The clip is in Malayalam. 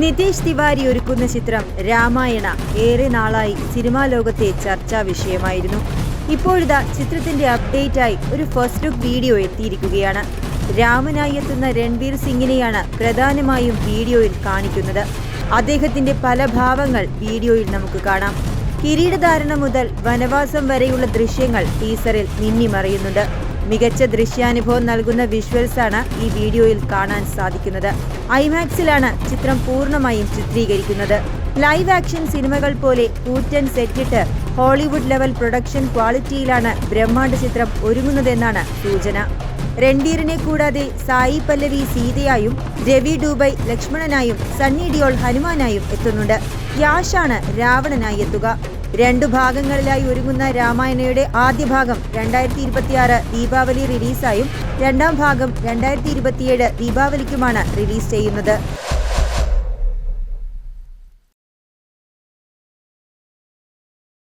നിതേഷ് തിവാരി ഒരുക്കുന്ന ചിത്രം രാമായണ ഏറെ നാളായി സിനിമാ ലോകത്തെ ചർച്ചാ വിഷയമായിരുന്നു. ഇപ്പോഴിതാ ചിത്രത്തിന്റെ അപ്ഡേറ്റായി ഒരു ഫസ്റ്റ് ലുക്ക് വീഡിയോ എത്തിയിരിക്കുകയാണ്. രാമനായി എത്തുന്ന രൺവീർ സിംഗിനെയാണ് പ്രധാനമായും വീഡിയോയിൽ കാണിക്കുന്നത്. അദ്ദേഹത്തിന്റെ പല ഭാവങ്ങൾ വീഡിയോയിൽ നമുക്ക് കാണാം. കിരീടധാരണം മുതൽ വനവാസം വരെയുള്ള ദൃശ്യങ്ങൾ ടീസറിൽ മിന്നിമറയുന്നുണ്ട്. മികച്ച ദൃശ്യാനുഭവം നൽകുന്ന വിഷ്വൽസാണ് ഈ വീഡിയോയിൽ കാണാൻ സാധിക്കുന്നത്. ഐമാക്സിലാണ് ചിത്രം പൂർണ്ണമായും ചിത്രീകരിക്കുന്നത്. ലൈവ് ആക്ഷൻ സിനിമകൾ പോലെ കൂറ്റൻ സെറ്റിട്ട് ഹോളിവുഡ് ലെവൽ പ്രൊഡക്ഷൻ ക്വാളിറ്റിയിലാണ് ബ്രഹ്മാണ്ഡ ചിത്രം ഒരുങ്ങുന്നതെന്നാണ് സൂചന. രൺവീറിനെ കൂടാതെ സായി പല്ലവി സീതയായും, രവി ഡൂബൈ ലക്ഷ്മണനായും, സണ്ണി ഡിയോൾ ഹനുമാനായും എത്തുന്നുണ്ട്. യാഷാണ് രാവണനായി എത്തുക. 2 ഭാഗങ്ങളിലായി ഒരുങ്ങുന്ന രാമായണയുടെ ആദ്യ ഭാഗം 2026 ദീപാവലി റിലീസായും, രണ്ടാം ഭാഗം 2027 ദീപാവലിക്കുമാണ് റിലീസ് ചെയ്യുന്നത്.